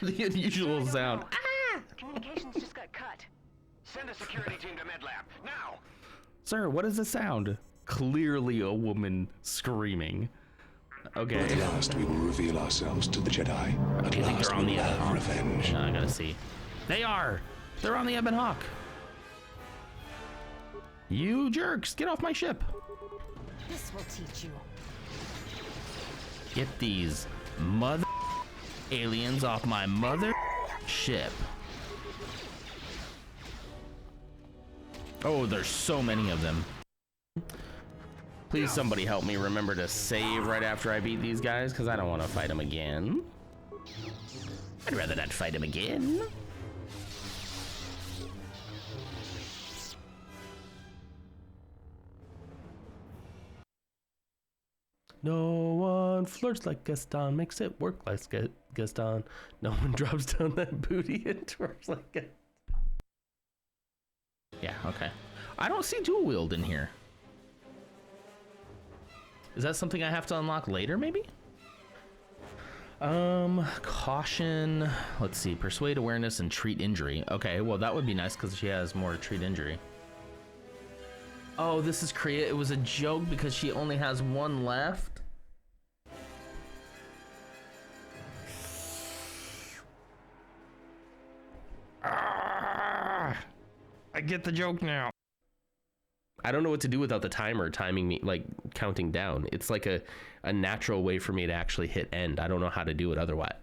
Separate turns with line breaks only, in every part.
The unusual sound.
Communications just got cut.
Send a security team to MedLab, now!
Sir, what is the sound? Clearly a woman screaming. Okay.
At last we will reveal ourselves to the Jedi. At
You think
last
they're
we
on
will
the
have revenge.
I gotta see. They are! They're on the Ebon Hawk. You jerks, get off my ship.
This will teach you.
Get these mother aliens off my mother ship. Oh, there's so many of them. Please somebody help me remember to save right after I beat these guys, because I don't want to fight them again. I'd rather not fight them again. No one flirts like Gaston, makes it work like Gaston. No one drops down that booty and twerks like Gaston. Yeah, okay. I don't see dual wield in here. Is that something I have to unlock later, maybe? Caution. Let's see, persuade awareness and treat injury. Okay, well that would be nice because she has more treat injury. Oh, this is it was a joke because she only has one left. I get the joke now. I don't know what to do without the timer timing me, like counting down. It's like a natural way for me to actually hit end. I don't know how to do it otherwise.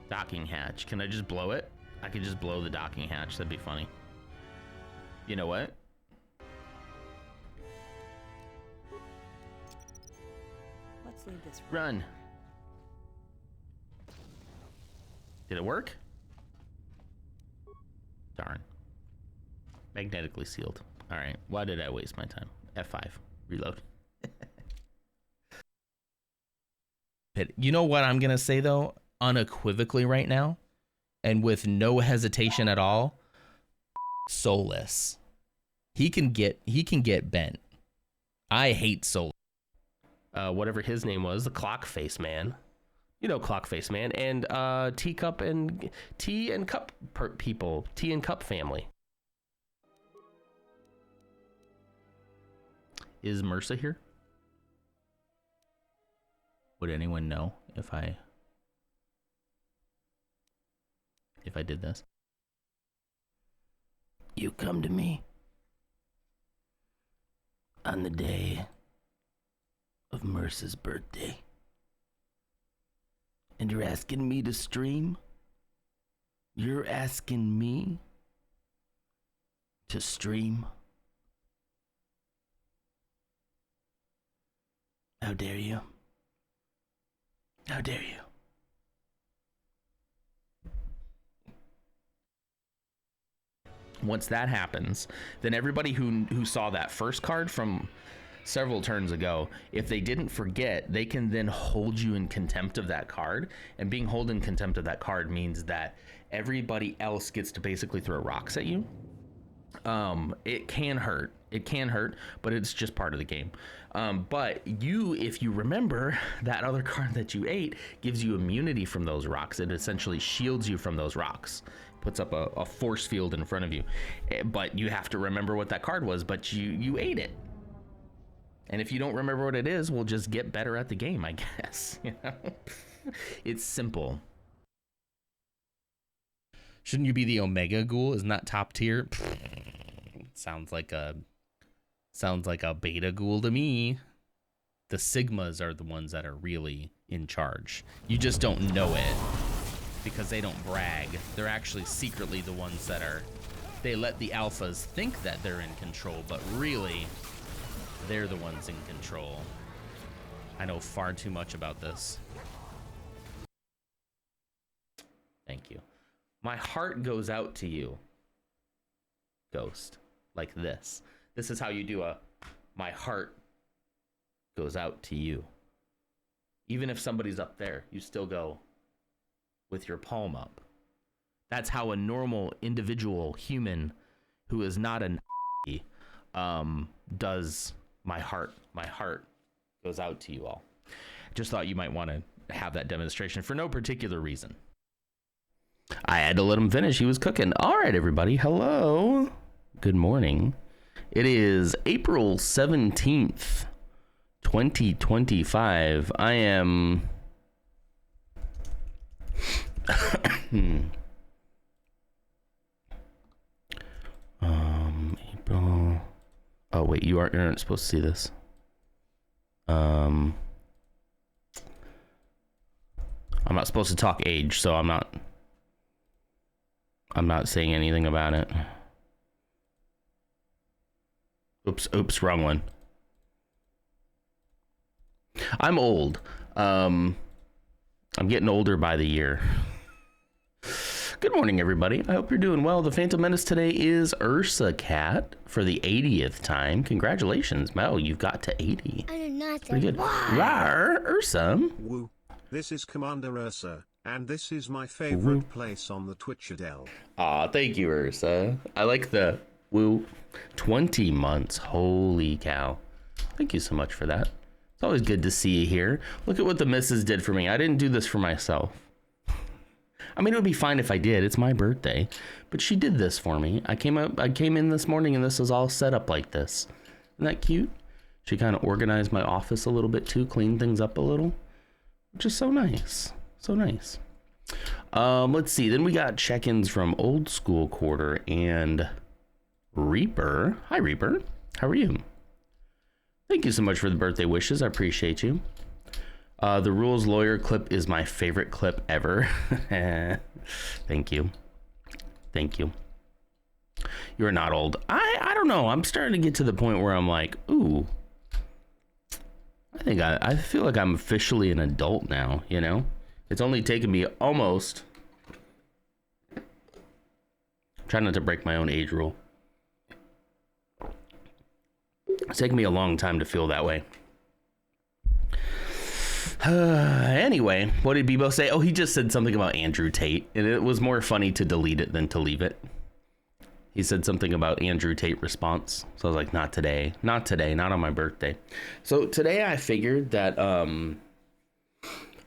Docking hatch. Can I just blow it? I could just blow the docking hatch. That'd be funny. You know what?
Let's leave this.
Run. Did it work? Darn. Magnetically sealed. All right. Why did I waste my time? F5. Reload. You know what I'm going to say, though? Unequivocally right now, and with no hesitation at all, Soulless. He can get bent. I hate Soulless. Whatever his name was, the Clock Face Man. You know Clock Face Man, and Teacup and Tea and Cup people. Tea and Cup family. Is Mursa here? Would anyone know if I did this? You come to me on the day of Mursa's birthday, and you're asking me to stream? You're asking me to stream? How dare you? How dare you? Once that happens, then everybody who saw that first card from several turns ago, if they didn't forget, they can then hold you in contempt of that card. And being held in contempt of that card means that everybody else gets to basically throw rocks at you. It can hurt. It can hurt, but it's just part of the game. But if you remember, that other card that you ate gives you immunity from those rocks. It essentially shields you from those rocks. Puts up a force field in front of you. But you have to remember what that card was, but you ate it. And if you don't remember what it is, we'll just get better at the game, I guess. You know? It's simple. Shouldn't you be the Omega Ghoul? Isn't that top tier? Sounds like a beta ghoul to me. The Sigmas are the ones that are really in charge. You just don't know it because they don't brag. They're actually secretly the ones that they let the alphas think that they're in control, but really they're the ones in control. I know far too much about this. Thank you. My heart goes out to you, Ghost, like this. This is how you do my heart goes out to you. Even if somebody's up there, you still go with your palm up. That's how a normal individual human who is not an does my heart. My heart goes out to you all. Just thought you might want to have that demonstration for no particular reason. I had to let him finish. He was cooking. All right, everybody. Hello. Good morning. It is April 17th, 2025. I am... April... Oh, wait, you're not supposed to see this. I'm not supposed to talk age, so I'm not saying anything about it. Oops, wrong one. I'm old. I'm getting older by the year. Good morning, everybody. I hope you're doing well. The Phantom Menace today is Ursa Cat for the 80th time. Congratulations, Mel. You've got to 80.
I did not say
Pretty good.
why.
Rar, Ursa.
Woo. This is Commander Ursa, and this is my favorite place on the Twitchadel.
Aw, thank you, Ursa. I like the woo. 20 months. Holy cow. Thank you so much for that. It's always good to see you here. Look at what the missus did for me. I didn't do this for myself. I mean, it would be fine if I did. It's my birthday. But she did this for me. I came in this morning and this is all set up like this. Isn't that cute? She kind of organized my office a little bit too, cleaned things up a little. Which is so nice. So nice. Let's see. Then we got check-ins from Old School Quarter and Reaper. Hi, Reaper. How are you? Thank you so much for the birthday wishes. I appreciate you. The Rules Lawyer clip is my favorite clip ever. Thank you. Thank you. You're not old. I don't know. I'm starting to get to the point where I'm like, ooh. I feel like I'm officially an adult now, you know? It's only taken me almost... Try not to break my own age rule. It's taken me a long time to feel that way. Anyway, what did Bebo say? Oh, he just said something about Andrew Tate, and it was more funny to delete it than to leave it. He said something about Andrew Tate response. So I was like, not today, not on my birthday. So today I figured that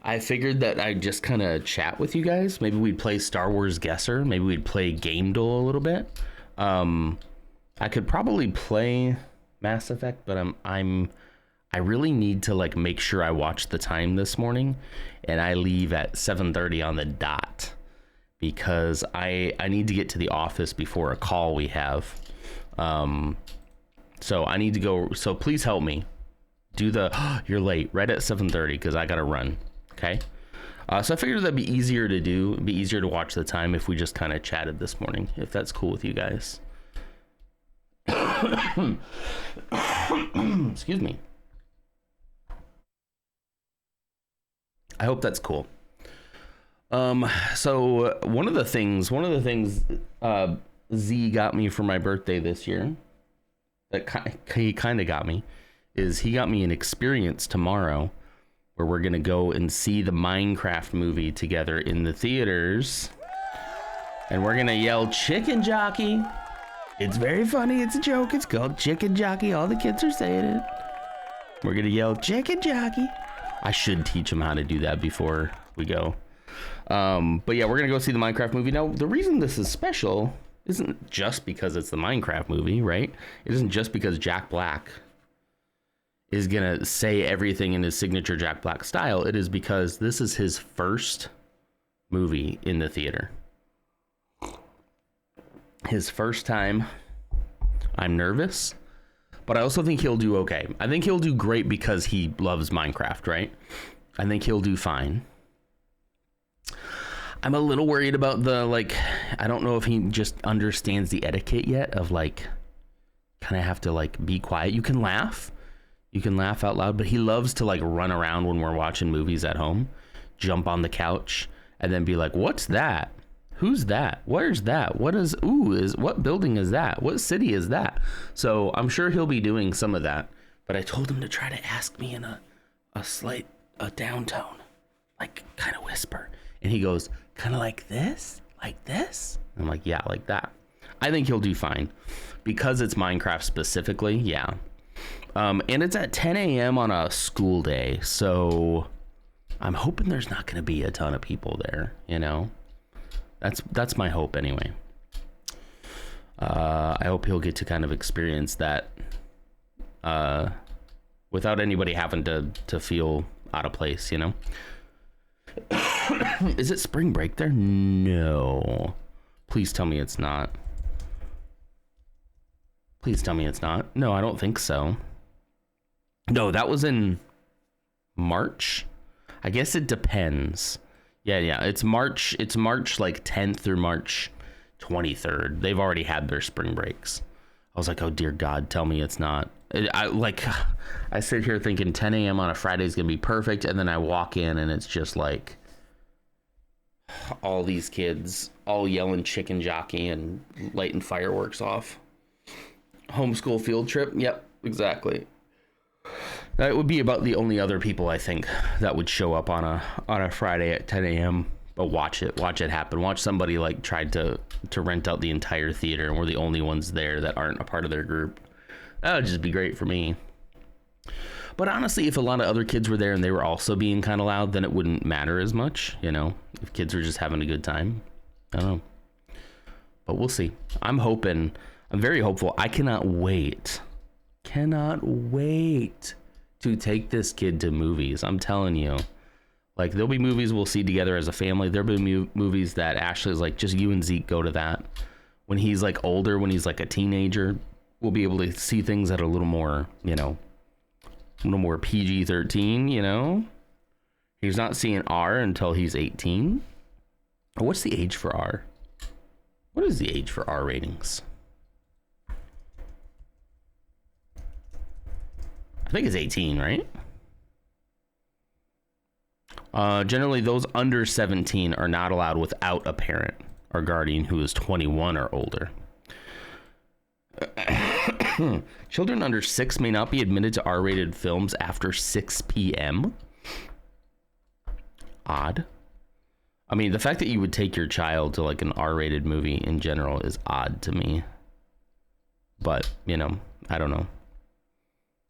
I'd just kind of chat with you guys. Maybe we'd play Star Wars Guesser. Maybe we'd play Game Duel a little bit. I could probably play Mass Effect, but I really need to like make sure I watch the time this morning, and I leave at 7:30 on the dot because I need to get to the office before a call we have. So I need to go. So please help me do you're late right at 7:30 because I gotta run. Okay. So I figured that'd be easier to do. It'd be easier to watch the time if we just kind of chatted this morning, if that's cool with you guys. Excuse me. I hope that's cool. So one of the things Z got me for my birthday this year, that he kind of got me, is he got me an experience tomorrow where we're going to go and see the Minecraft movie together in the theaters. And we're going to yell chicken jockey. It's very funny. It's a joke. It's called chicken jockey. All the kids are saying it. We're going to yell chicken jockey. I should teach them how to do that before we go. But yeah, we're going to go see the Minecraft movie. Now, the reason this is special isn't just because it's the Minecraft movie, right? It isn't just because Jack Black is going to say everything in his signature Jack Black style. It is because this is his first movie in the theater. His first time. I'm nervous, but I also think he'll do okay. I think he'll do great because he loves Minecraft, right? I think he'll do fine. I'm a little worried about I don't know if he just understands the etiquette yet of kind of have to be quiet. You can laugh out loud, but he loves to run around when we're watching movies at home, jump on the couch and then be like, what's that? Who's that? Where's that? What building is that? What city is that? So I'm sure he'll be doing some of that, but I told him to try to ask me in a slight downtone, kind of whisper. And he goes, kind of like this? Like this? I'm like, yeah, like that. I think he'll do fine because it's Minecraft specifically. Yeah. And it's at 10 a.m. on a school day. So I'm hoping there's not going to be a ton of people there, you know? That's my hope anyway. I hope he'll get to kind of experience that without anybody having to feel out of place, you know? Is it spring break there? No. Please tell me it's not. Please tell me it's not. No, I don't think so. No, that was in March. I guess it depends. Yeah. It's March like 10th through March 23rd. They've already had their spring breaks. I was like, oh dear God, tell me it's not. I sit here thinking 10 a.m. on a Friday is going to be perfect. And then I walk in and it's just like all these kids all yelling chicken jockey and lighting fireworks off. Homeschool field trip. Yep, exactly. That would be about the only other people I think that would show up on a Friday at 10 a.m. But watch it happen. Watch somebody like tried to rent out the entire theater and we're the only ones there that aren't a part of their group. That would just be great for me. But honestly, if a lot of other kids were there and they were also being kind of loud, then it wouldn't matter as much, you know, if kids were just having a good time. I don't know. But we'll see. I'm very hopeful. I cannot wait to take this kid to movies. I'm telling you. Like, there'll be movies we'll see together as a family. There'll be movies that Ashley's like, just you and Zeke go to that. When he's like older, when he's like a teenager, we'll be able to see things that are a little more, you know, a little more PG-13, you know? He's not seeing R until he's 18. What's the age for R? What is the age for R ratings? I think it's 18, right? Generally, those under 17 are not allowed without a parent or guardian who is 21 or older. Children under 6 may not be admitted to R-rated films after 6 p.m. Odd. I mean, the fact that you would take your child to like an R-rated movie in general is odd to me. But, you know, I don't know.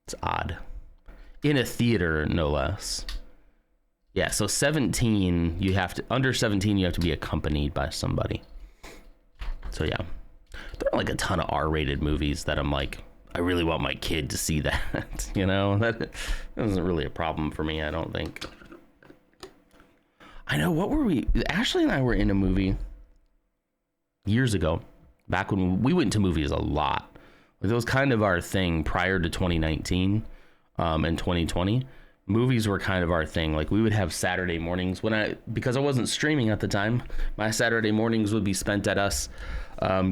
It's odd. In a theater, no less. Yeah, so 17, under 17, you have to be accompanied by somebody. So yeah, there are like a ton of R-rated movies that I'm like, I really want my kid to see that. You know, that isn't really a problem for me, I don't think. I know, Ashley and I were in a movie years ago, back when we went to movies a lot. It was kind of our thing prior to 2019 and 2020. Movies were kind of our thing. Like, we would have Saturday mornings because I wasn't streaming at the time. My Saturday mornings would be spent at us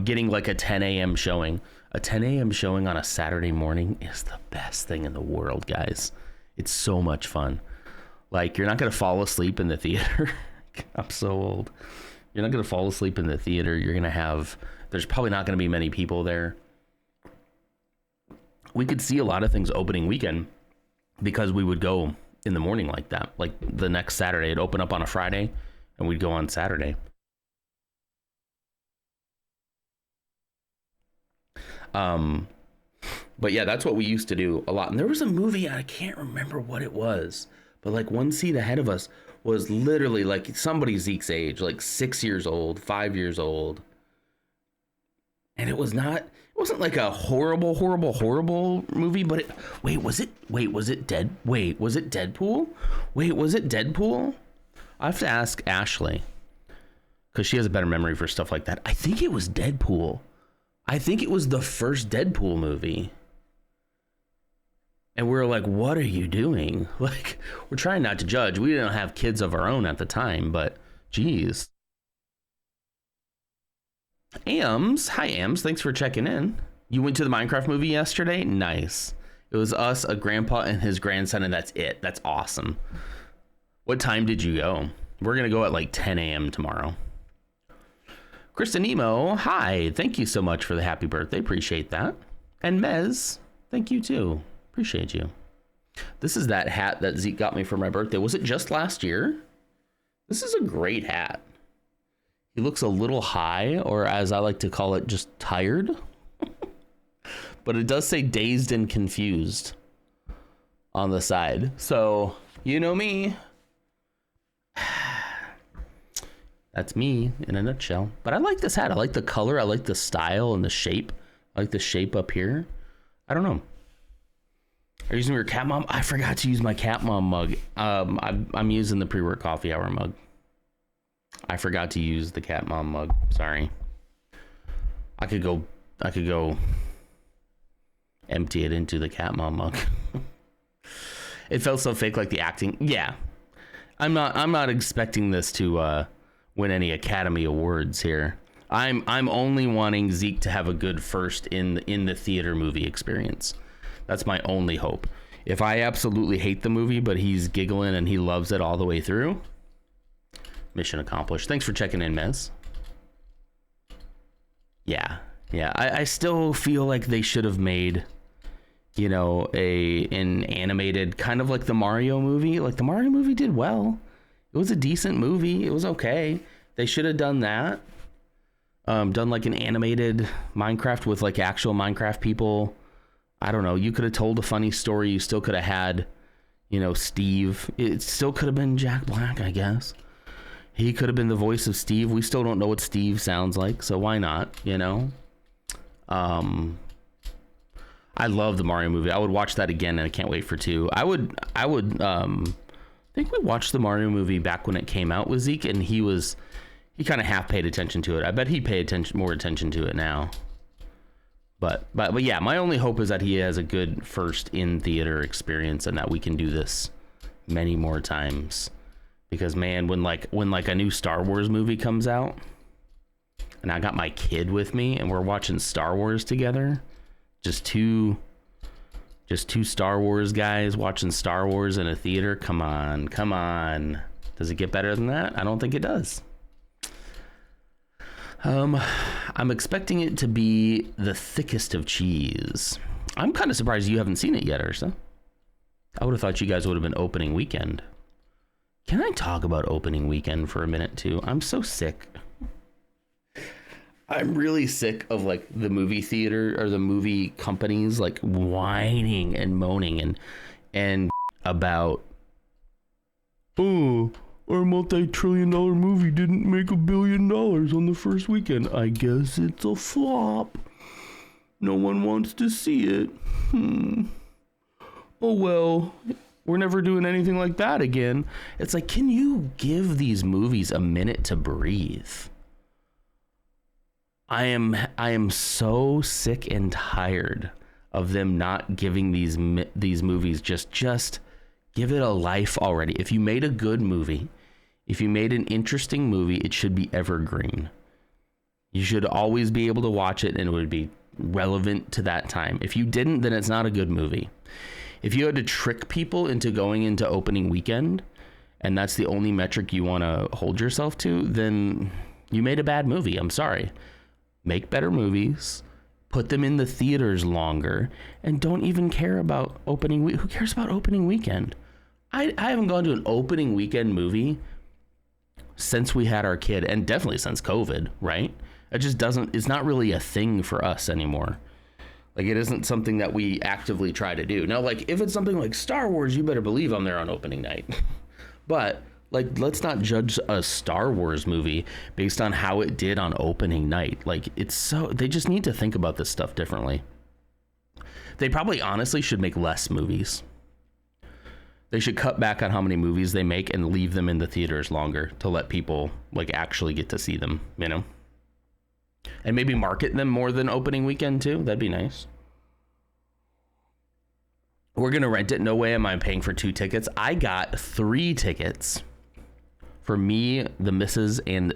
getting like a 10 a.m. showing. A 10 a.m. showing on a Saturday morning is the best thing in the world, guys. It's so much fun. Like, you're not going to fall asleep in the theater. I'm so old. You're not going to fall asleep in the theater. There's probably not going to be many people there. We could see a lot of things opening weekend because we would go in the morning like that. Like the next Saturday, it'd open up on a Friday and we'd go on Saturday. But yeah, that's what we used to do a lot. And there was a movie, I can't remember what it was, but like one seat ahead of us was literally like somebody Zeke's age, like 6 years old, 5 years old. And it wasn't like a horrible movie, but was it Deadpool? Was it Deadpool? I have to ask Ashley because she has a better memory for stuff like that. I think it was Deadpool. I think it was the first Deadpool movie. And we were like, what are you doing? Like, we're trying not to judge. We didn't have kids of our own at the time, but geez. Ams, hi Ams, thanks for checking in. You went to the Minecraft movie yesterday? Nice. It was us, a grandpa, and his grandson, and that's it. That's awesome. What time did you go? We're going to go at like 10 a.m. tomorrow. Kristen Nemo, hi. Thank you so much for the happy birthday. Appreciate that. And Mez, thank you too. Appreciate you. This is that hat that Zeke got me for my birthday. Was it just last year? This is a great hat. He looks a little high, or as I like to call it, just tired. But it does say dazed and confused on the side. So, you know me. That's me in a nutshell. But I like this hat. I like the color. I like the style and the shape. I like the shape up here. I don't know. Are you using your Cat Mom? I forgot to use my Cat Mom mug. I'm using the pre-work coffee hour mug. I forgot to use the Cat Mom mug. Sorry. I could go empty it into the Cat Mom mug. It felt so fake, like the acting. Yeah. I'm not expecting this to win any Academy Awards here. I'm only wanting Zeke to have a good first in the theater movie experience. That's my only hope. If I absolutely hate the movie, but he's giggling and he loves it all the way through, mission accomplished. Thanks for checking in, Mez. Yeah. I still feel like they should have made, an animated, kind of like the Mario movie. Like the Mario movie did well. It was a decent movie. It was okay. They should have done that. Done like an animated Minecraft with like actual Minecraft people. I don't know. You could have told a funny story. You still could have had, Steve. It still could have been Jack Black, I guess. He could have been the voice of Steve. We still don't know what Steve sounds like, so why not, I love the Mario movie. I would watch that again, and I can't wait for 2. I think we watched the Mario movie back when it came out with Zeke, and he kind of half paid attention to it. I bet he'd pay more attention to it now. But yeah, my only hope is that he has a good first in theater experience and that we can do this many more times. Because man, when a new Star Wars movie comes out and I got my kid with me and we're watching Star Wars together, just two Star Wars guys watching Star Wars in a theater. Come on. Does it get better than that? I don't think it does. I'm expecting it to be the thickest of cheese. I'm kind of surprised you haven't seen it yet, Ursa. I would have thought you guys would have been opening weekend. Can I talk about opening weekend for a minute too? I'm so sick. I'm really sick of like the movie theater or the movie companies like whining and moaning and about, oh, our multi-trillion-dollar movie didn't make $1 billion on the first weekend. I guess it's a flop. No one wants to see it. Oh well, we're never doing anything like that again. It's like, can you give these movies a minute to breathe? I am so sick and tired of them not giving these movies just give it a life already. If you made a good movie, if you made an interesting movie, it should be evergreen. You should always be able to watch it and it would be relevant to that time. If you didn't, then it's not a good movie. If you had to trick people into going into opening weekend and that's the only metric you want to hold yourself to, then you made a bad movie. I'm sorry. Make better movies, put them in the theaters longer, and don't even care about opening week. Who cares about opening weekend? I haven't gone to an opening weekend movie since we had our kid, and definitely since COVID, right? It's not really a thing for us anymore. Like, it isn't something that we actively try to do. Now, like, if it's something like Star Wars, you better believe I'm there on opening night. But, like, let's not judge a Star Wars movie based on how it did on opening night. Like, they just need to think about this stuff differently. They probably honestly should make less movies. They should cut back on how many movies they make and leave them in the theaters longer to let people, like, actually get to see them, And maybe market them more than opening weekend, too. That'd be nice. We're going to rent it. No way am I paying for 2 tickets. I got 3 tickets for me, the missus, and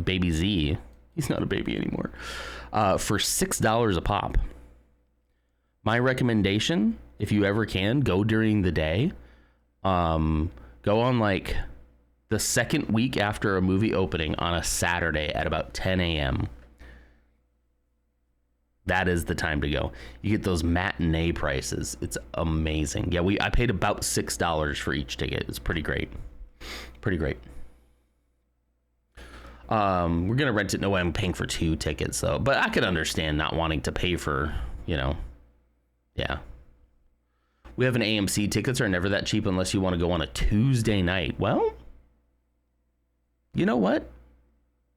baby Z. He's not a baby anymore. For $6 a pop. My recommendation, if you ever can, go during the day. Go on like the second week after a movie opening on a Saturday at about 10 a.m. That is the time to go. You get those matinee prices. It's amazing. Yeah, I paid about $6 for each ticket. It's pretty great. Pretty great. We're gonna rent it. No way I'm paying for 2 tickets though. But I could understand not wanting to pay for, yeah. We have an AMC. Tickets are never that cheap unless you want to go on a Tuesday night. Well, you know what?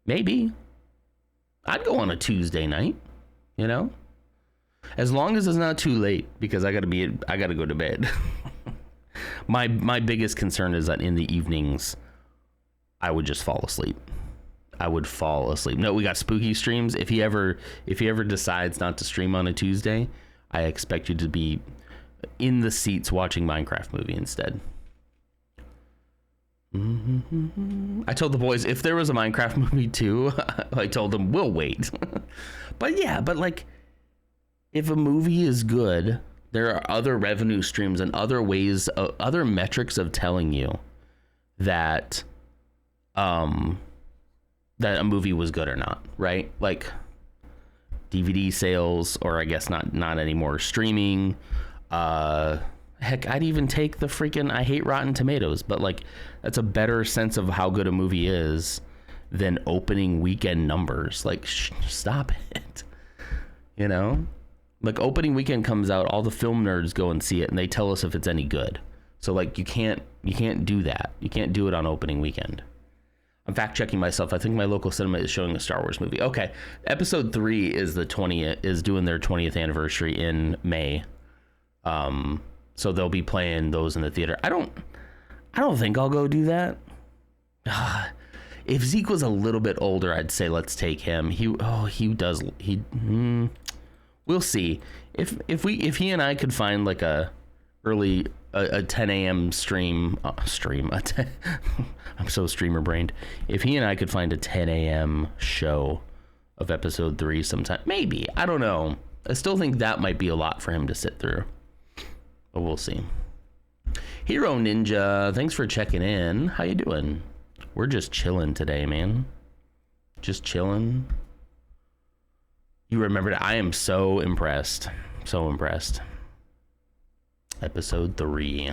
Maybe. I'd go on a Tuesday night, you know? As long as it's not too late, because I gotta go to bed. My biggest concern is that in the evenings, I would just fall asleep. I would fall asleep. No, we got spooky streams. If he ever decides not to stream on a Tuesday, I expect you to be in the seats watching Minecraft movie instead. I told the boys if there was a Minecraft movie too, I told them we'll wait. but like, if a movie is good, there are other revenue streams and other ways, other metrics of telling you that that a movie was good or not, right? Like DVD sales, or I guess not anymore, streaming. Heck, I'd even take the freaking, I hate Rotten Tomatoes, but like that's a better sense of how good a movie is than opening weekend numbers. Like, stop it. You know, like opening weekend comes out, all the film nerds go and see it and they tell us if it's any good. So like you can't do that. You can't do it on opening weekend. I'm fact checking myself. I think my local cinema is showing a Star Wars movie. Okay, episode 3 is doing their 20th anniversary in May. So they'll be playing those in the theater. I don't think I'll go do that. If Zeke was a little bit older, I'd say let's take him. We'll see. If he and I could find like a 10 a.m. stream. I'm so streamer brained. If he and I could find a 10 a.m. show of episode 3 sometime, maybe. I don't know. I still think that might be a lot for him to sit through. But we'll see. Hero Ninja, thanks for checking in. How you doing? We're just chilling today, man. Just chilling. You remembered it. I am so impressed. So impressed. Episode 3.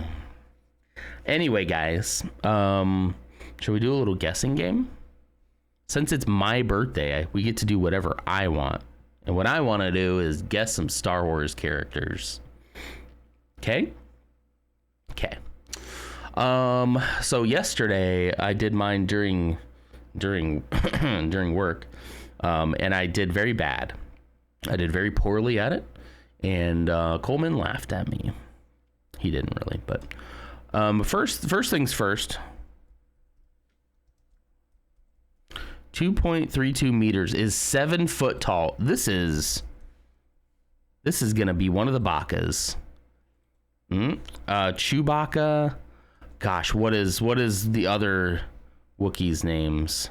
Anyway, guys, should we do a little guessing game? Since it's my birthday, we get to do whatever I want. And what I want to do is guess some Star Wars characters. Okay? Okay. So yesterday I did mine during work, and I did very bad. I did very poorly at it, and Coleman laughed at me. He didn't really, but first things first. 2.32 meters is 7 foot tall. This is gonna be one of the Baccas. Chewbacca. Gosh, what is the other Wookiee's names?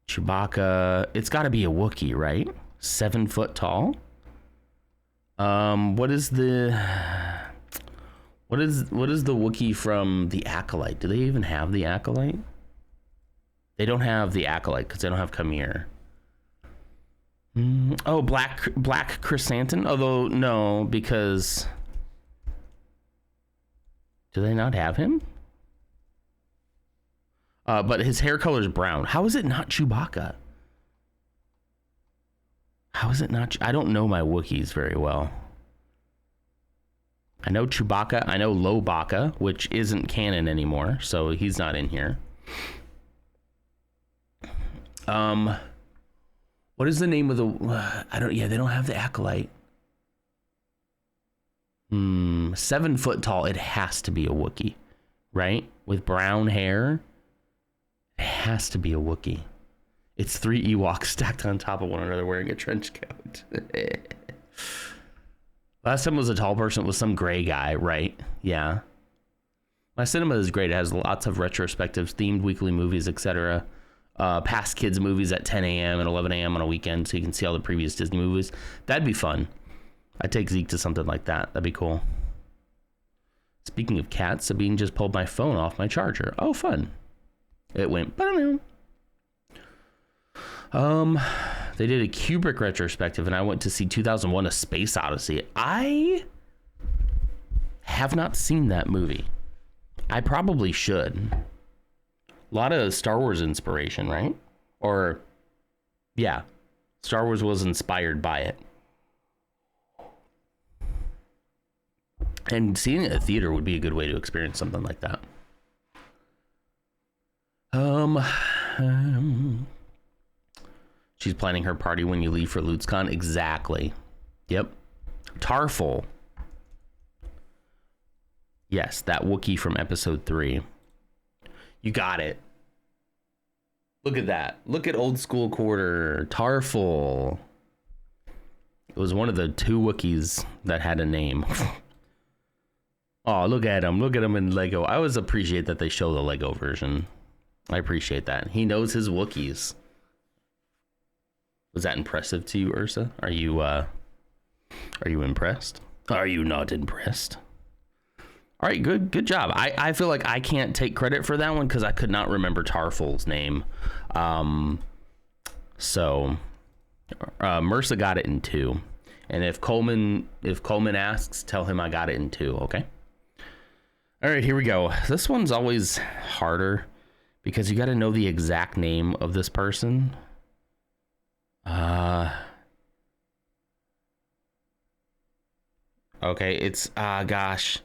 Chewbacca. It's got to be a Wookiee, right? 7 foot tall. What is the Wookiee from the Acolyte? Do they even have the Acolyte? They don't have the Acolyte because they don't have Khmer. Oh, Black Chrysanthemum. Although no, because do they not have him? But his hair color is brown. How is it not Chewbacca? How is it not? I don't know my Wookiees very well. I know Chewbacca. I know Lowbacca, which isn't canon anymore, so he's not in here. What is the name of the? Yeah, they don't have the Acolyte. 7 foot tall. It has to be a Wookiee, right? With brown hair. It has to be a Wookiee. It's 3 Ewoks stacked on top of one another wearing a trench coat. Last time was a tall person. It was some gray guy, right? Yeah. My cinema is great. It has lots of retrospectives, themed weekly movies, etc. Past kids movies at 10 a.m. and 11 a.m. on a weekend, so you can see all the previous Disney movies. That'd be fun. I'd take Zeke to something like that. That'd be cool. Speaking of cats, Sabine just pulled my phone off my charger. Oh, fun. It went, they did a Kubrick retrospective, and I went to see 2001: A Space Odyssey. I have not seen that movie. I probably should. A lot of Star Wars inspiration, right? Or, yeah, Star Wars was inspired by it. And seeing it at a theater would be a good way to experience something like that. She's planning her party when you leave for LutzCon. Exactly. Yep. Tarful. Yes, that Wookiee from episode 3. You got it. Look at that. Look at old school quarter. Tarful. It was one of the 2 Wookiees that had a name. Oh, look at him. Look at him in Lego. I always appreciate that they show the Lego version. I appreciate that. He knows his Wookiees. Was that impressive to you, Ursa? Are you impressed? Are you not impressed? All right, good job. I feel like I can't take credit for that one because I could not remember Tarful's name. So Mersa got it in 2. And if Coleman asks, tell him I got it in 2, okay? All right, here we go. This one's always harder because you got to know the exact name of this person. Okay, it's gosh.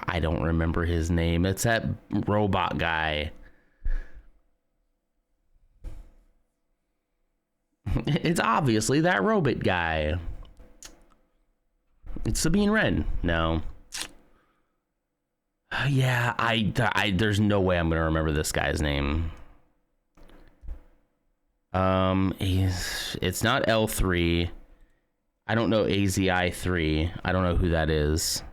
I don't remember his name. It's that robot guy. It's obviously that robot guy. It's Sabine Wren. No. Yeah, there's no way I'm gonna remember this guy's name. It's not L3. I don't know AZI3. I don't know who that is.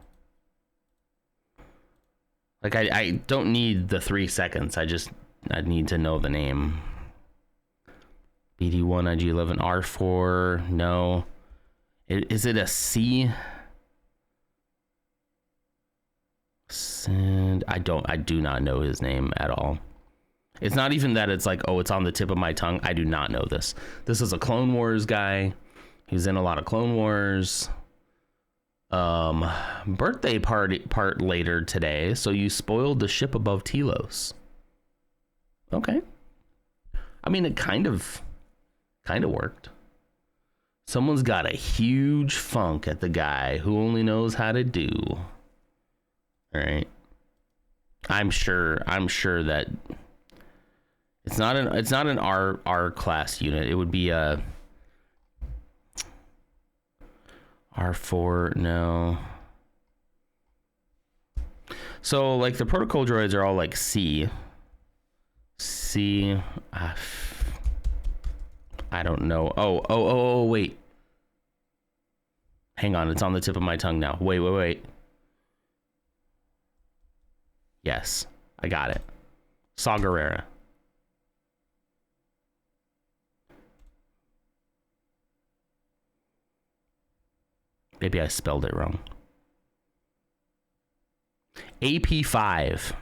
Like I don't need the 3 seconds. I need to know the name. BD1 IG11 R4. No. Is it a C? And I do not know his name at all. It's not even that it's like, oh, it's on the tip of my tongue. I do not know this. This is a Clone Wars guy. He's in a lot of Clone Wars. Birthday part later today. So you spoiled the ship above Telos. Okay. I mean, it kind of worked. Someone's got a huge funk at the guy who only knows how to do. All right. I'm sure that it's not an R class unit. It would be a R4. No. So like the protocol droids are all like C. I don't know. Oh, wait. Hang on, it's on the tip of my tongue now. Wait. Yes, I got it. Saw Gerrera. Maybe I spelled it wrong. AP5.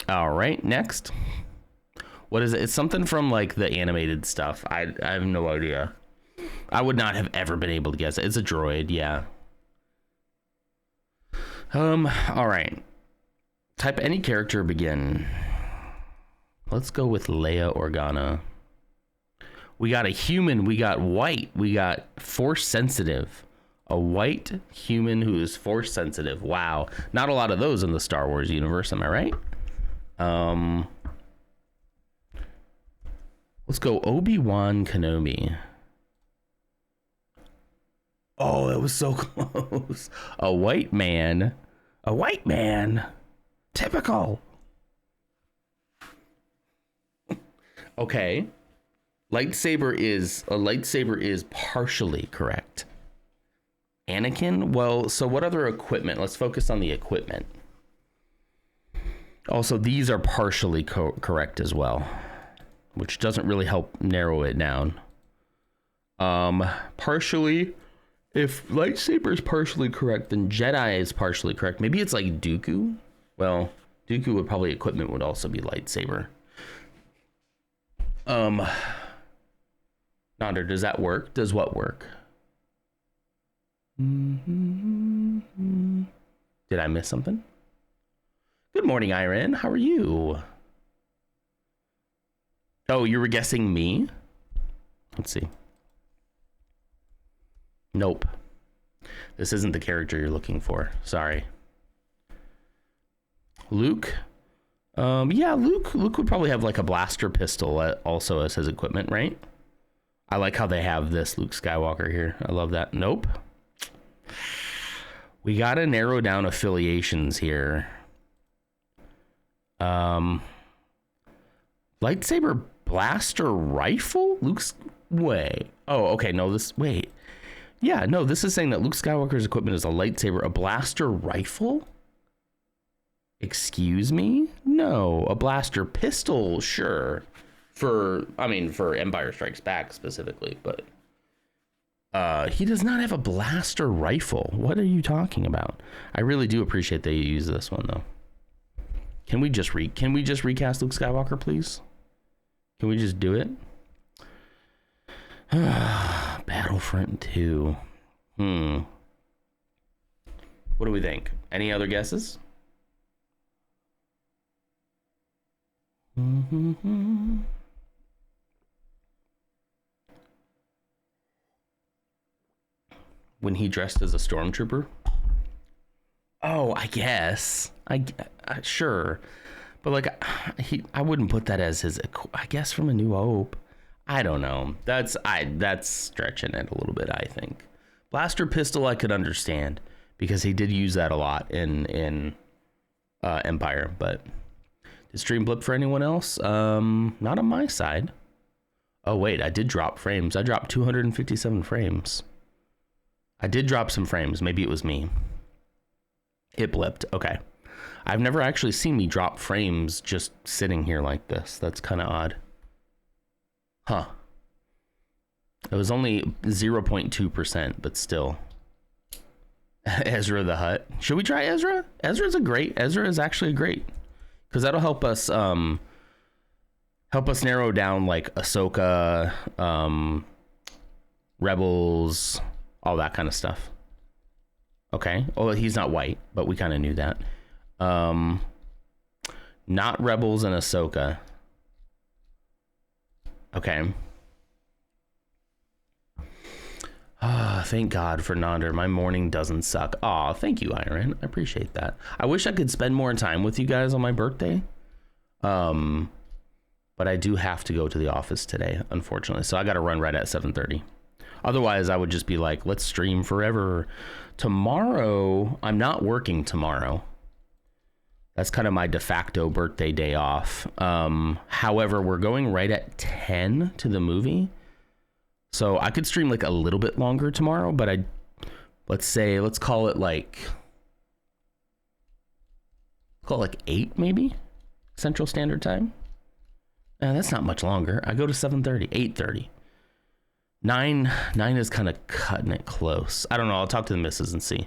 All right, next. What is it? It's something from like the animated stuff. I have no idea. I would not have ever been able to guess it. It's a droid, yeah. All right. Type any character, begin. Let's go with Leia Organa. We got a human, we got white, we got force sensitive. A white human who is force sensitive. Wow. Not a lot of those in the Star Wars universe, am I right? Let's go Obi-Wan Kenobi. Oh, that was so close. A white man. Typical. Okay. Lightsaber is partially correct. Anakin? Well, so what other equipment? Let's focus on the equipment. Also, these are partially correct as well, which doesn't really help narrow it down. Partially, if lightsaber is partially correct, then Jedi is partially correct. Maybe it's like Dooku. Well, Dooku would probably equipment would also be lightsaber. Nonder, does that work? Does what work? Did I miss something? Good morning, Irene. How are you? Oh, you were guessing me? Let's see. Nope. This isn't the character you're looking for. Sorry. Luke. Yeah, Luke would probably have like a blaster pistol also as his equipment, right? I like how they have this Luke Skywalker here. I love that. Nope. We got to narrow down affiliations here. Lightsaber blaster rifle? Luke's way. Oh, okay. No, wait. Yeah, no, this is saying that Luke Skywalker's equipment is a lightsaber, a blaster rifle? Excuse me? No, a blaster pistol, sure. For Empire Strikes Back specifically, but he does not have a blaster rifle. What are you talking about? I really do appreciate that you use this one though. Can we just recast Luke Skywalker, please? Can we just do it? Battlefront 2. What do we think? Any other guesses? When he dressed as a stormtrooper? Oh, I guess. I sure. But like I wouldn't put that as his, I guess, from A New Hope. I don't know. That's stretching it a little bit, I think. Blaster pistol I could understand because he did use that a lot in Empire, but did stream blip for anyone else? Not on my side. Oh wait, I did drop frames. I dropped 257 frames. I did drop some frames. Maybe it was me. It blipped. Okay. I've never actually seen me drop frames just sitting here like this. That's kind of odd. Huh. It was only 0.2%, but still. Ezra the Hutt. Should we try Ezra? Ezra is actually great. Because that'll help us narrow down like Ahsoka, Rebels, all that kind of stuff. Okay. Oh, he's not white, but we kind of knew that. Not Rebels and Ahsoka. Okay. Thank God for Nonder. My morning doesn't suck. Aw, thank you, Iron. I appreciate that. I wish I could spend more time with you guys on my birthday. But I do have to go to the office today, unfortunately. So I got to run right at 7:30. Otherwise, I would just be like, let's stream forever. Tomorrow, I'm not working tomorrow. That's kind of my de facto birthday day off. However, we're going right at 10 to the movie. So I could stream like a little bit longer tomorrow, but let's call it like 8 maybe, Central Standard Time. That's not much longer. I go to 7:30, 8:30. 9 is kind of cutting it close. I don't know. I'll talk to the missus and see.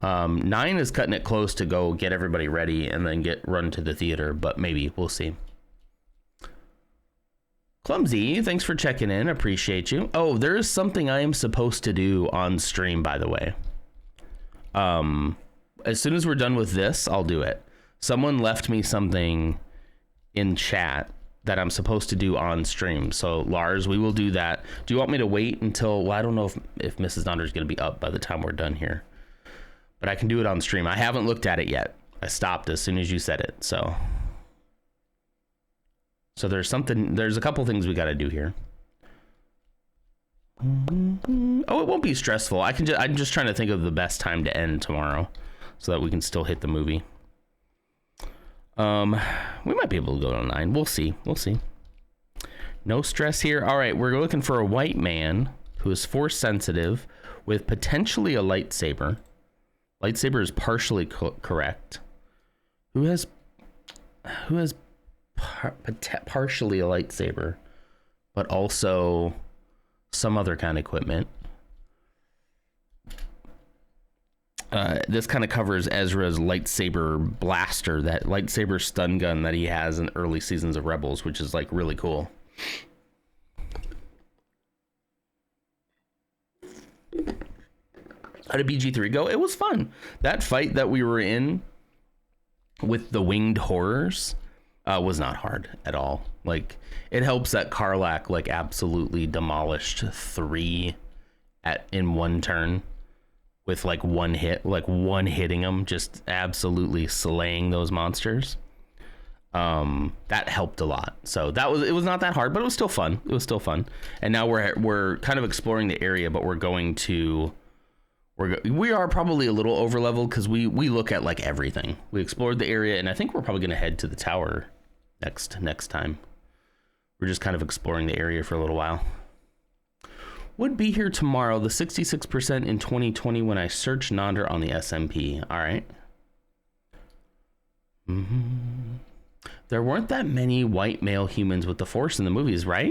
9 is cutting it close to go get everybody ready and then run to the theater, but maybe we'll see. Clumsy, thanks for checking in. Appreciate you. Oh, there is something I am supposed to do on stream, by the way. As soon as we're done with this, I'll do it. Someone left me something in chat that I'm supposed to do on stream. So Lars, we will do that. Do you want me to wait until, well, I don't know if Mrs. Nonder is going to be up by the time we're done here, but I can do it on stream. I haven't looked at it yet. I stopped as soon as you said it. So there's a couple things we got to do here. Oh, it won't be stressful. I'm just trying to think of the best time to end tomorrow so that we can still hit the movie. We might be able to go to 9. We'll see. No stress here. All right, we're looking for a white man who is force sensitive with potentially a lightsaber. Lightsaber is partially correct. Who has partially a lightsaber, but also some other kind of equipment. This kind of covers Ezra's lightsaber blaster, that lightsaber stun gun that he has in early seasons of Rebels, which is like really cool. How did BG3 go? It was fun. That fight that we were in with the winged horrors was not hard at all. Like, it helps that Karlak like absolutely demolished 3 in one turn with like one hit, like one hitting them, just absolutely slaying those monsters. That helped a lot. So it was not that hard, but it was still fun. And now we're kind of exploring the area, but we are probably a little over leveled because we look at like everything. We explored the area, and I think we're probably going to head to the tower next time. We're just kind of exploring the area for a little while. Would be here tomorrow. The 66% in 2020 when I searched Nonder on the SMP. All right. There weren't that many white male humans with the Force in the movies, right?